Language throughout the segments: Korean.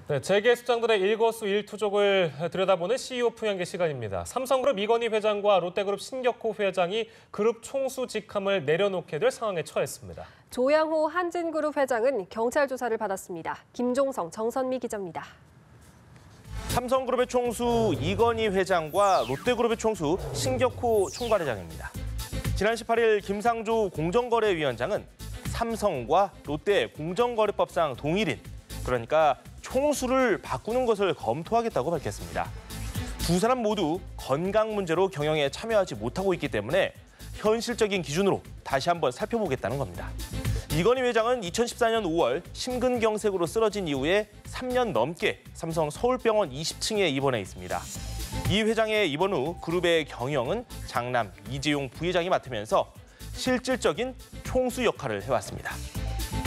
네, 재계 수장들의 일거수일투족을 들여다보는 CEO 풍향계 시간입니다. 삼성그룹 이건희 회장과 롯데그룹 신격호 회장이 그룹 총수 직함을 내려놓게 될 상황에 처했습니다. 조양호 한진그룹 회장은 경찰 조사를 받았습니다. 김종성, 정선미 기자입니다. 삼성그룹의 총수 이건희 회장과 롯데그룹의 총수 신격호 총괄회장입니다. 지난 18일 김상조 공정거래위원장은 삼성과 롯데 공정거래법상 동일인, 그러니까 총수를 바꾸는 것을 검토하겠다고 밝혔습니다. 두 사람 모두 건강 문제로 경영에 참여하지 못하고 있기 때문에 현실적인 기준으로 다시 한번 살펴보겠다는 겁니다. 이건희 회장은 2014년 5월 심근경색으로 쓰러진 이후에 3년 넘게 삼성 서울병원 20층에 입원해 있습니다. 이 회장의 입원 후 그룹의 경영은 장남 이재용 부회장이 맡으면서 실질적인 총수 역할을 해왔습니다.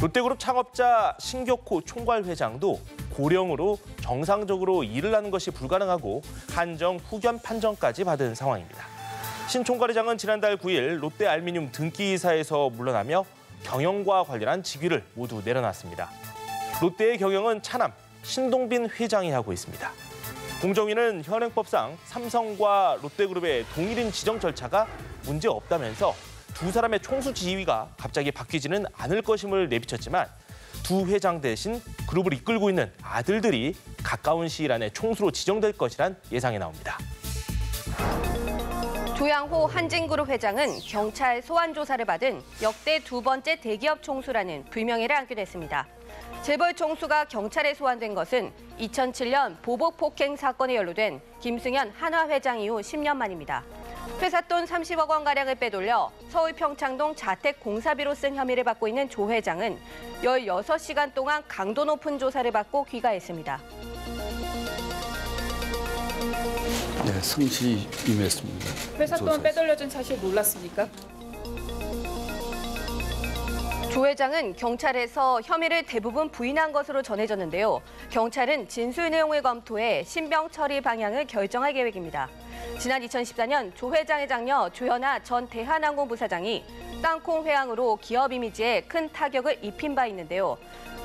롯데그룹 창업자 신격호 총괄회장도 고령으로 정상적으로 일을 하는 것이 불가능하고 한정 후견 판정까지 받은 상황입니다. 신 총괄회장은 지난달 9일 롯데알미늄 등기이사에서 물러나며 경영과 관련한 직위를 모두 내려놨습니다. 롯데의 경영은 차남 신동빈 회장이 하고 있습니다. 공정위는 현행법상 삼성과 롯데그룹의 동일인 지정 절차가 문제 없다면서 두 사람의 총수 지위가 갑자기 바뀌지는 않을 것임을 내비쳤지만 두 회장 대신 그룹을 이끌고 있는 아들들이 가까운 시일 안에 총수로 지정될 것이란 예상이 나옵니다. 조양호 한진그룹 회장은 경찰 소환 조사를 받은 역대 두 번째 대기업 총수라는 불명예를 안게 됐습니다. 재벌 총수가 경찰에 소환된 것은 2007년 보복 폭행 사건에 연루된 김승현 한화 회장 이후 10년 만입니다. 회사 돈 30억 원가량을 빼돌려 서울 평창동 자택 공사비로 쓴 혐의를 받고 있는 조 회장은 16시간 동안 강도 높은 조사를 받고 귀가했습니다. 네, 성실히 임했습니다. 회사 돈 빼돌려준 사실 몰랐습니까? 조 회장은 경찰에서 혐의를 대부분 부인한 것으로 전해졌는데요. 경찰은 진술 내용을 검토해 신병 처리 방향을 결정할 계획입니다. 지난 2014년 조 회장의 장녀 조현아 전 대한항공 부사장이 땅콩 회항으로 기업 이미지에 큰 타격을 입힌 바 있는데요.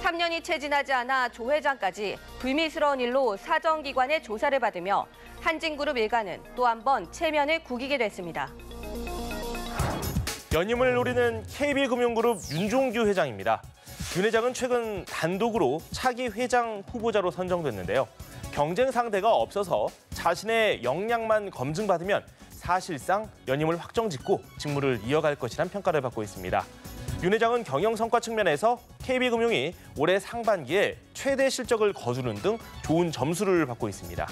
3년이 채 지나지 않아 조 회장까지 불미스러운 일로 사정기관의 조사를 받으며 한진그룹 일가는 또 한 번 체면을 구기게 됐습니다. 연임을 노리는 KB금융그룹 윤종규 회장입니다. 윤 회장은 최근 단독으로 차기 회장 후보자로 선정됐는데요. 경쟁 상대가 없어서 자신의 역량만 검증받으면 사실상 연임을 확정짓고 직무를 이어갈 것이란 평가를 받고 있습니다. 윤 회장은 경영 성과 측면에서 KB금융이 올해 상반기에 최대 실적을 거두는 등 좋은 점수를 받고 있습니다.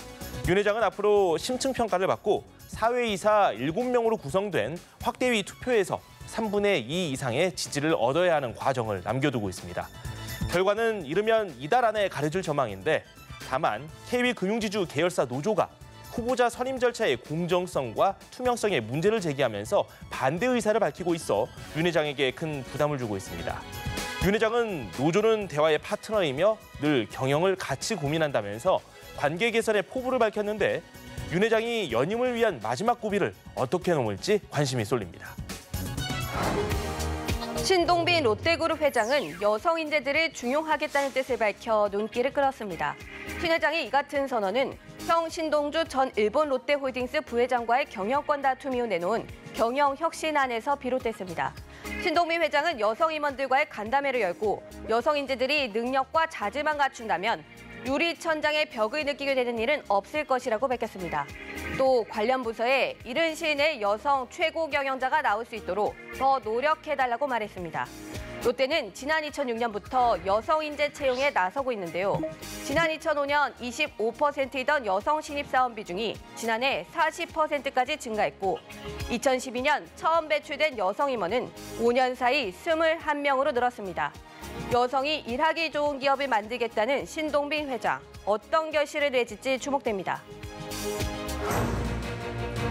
윤 회장은 앞으로 심층 평가를 받고 사회이사 7명으로 구성된 확대위 투표에서 3분의 2 이상의 지지를 얻어야 하는 과정을 남겨두고 있습니다. 결과는 이르면 이달 안에 가려질 전망인데 다만 KB금융지주 계열사 노조가 후보자 선임 절차의 공정성과 투명성에 문제를 제기하면서 반대 의사를 밝히고 있어 윤 회장에게 큰 부담을 주고 있습니다. 윤 회장은 노조는 대화의 파트너이며 늘 경영을 같이 고민한다면서 관계 개선의 포부를 밝혔는데 윤 회장이 연임을 위한 마지막 고비를 어떻게 넘을지 관심이 쏠립니다. 신동빈 롯데그룹 회장은 여성 인재들을 중용하겠다는 뜻을 밝혀 눈길을 끌었습니다. 신 회장의 이 같은 선언은 형 신동주 전 일본 롯데홀딩스 부회장과의 경영권 다툼 이후 내놓은 경영혁신안에서 비롯됐습니다. 신동빈 회장은 여성 임원들과의 간담회를 열고 여성 인재들이 능력과 자질만 갖춘다면 유리천장의 벽을 느끼게 되는 일은 없을 것이라고 밝혔습니다. 또 관련 부서에 이른 시일 내 여성 최고 경영자가 나올 수 있도록 더 노력해달라고 말했습니다. 롯데는 지난 2006년부터 여성 인재 채용에 나서고 있는데요. 지난 2005년 25%이던 여성 신입사원 비중이 지난해 40%까지 증가했고 2012년 처음 배출된 여성 임원은 5년 사이 21명으로 늘었습니다. 여성이 일하기 좋은 기업을 만들겠다는 신동빈 회장, 어떤 결실을 내질지 주목됩니다.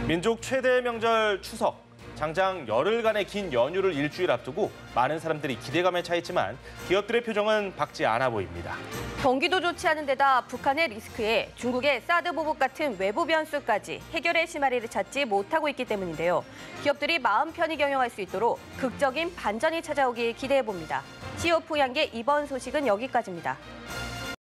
민족 최대 명절 추석. 장장 열흘간의 긴 연휴를 일주일 앞두고 많은 사람들이 기대감에 차 있지만 기업들의 표정은 밝지 않아 보입니다. 경기도 좋지 않은 데다 북한의 리스크에 중국의 사드 보복 같은 외부 변수까지 해결의 실마리를 찾지 못하고 있기 때문인데요. 기업들이 마음 편히 경영할 수 있도록 극적인 반전이 찾아오길 기대해봅니다. CEO 풍향계 이번 소식은 여기까지입니다.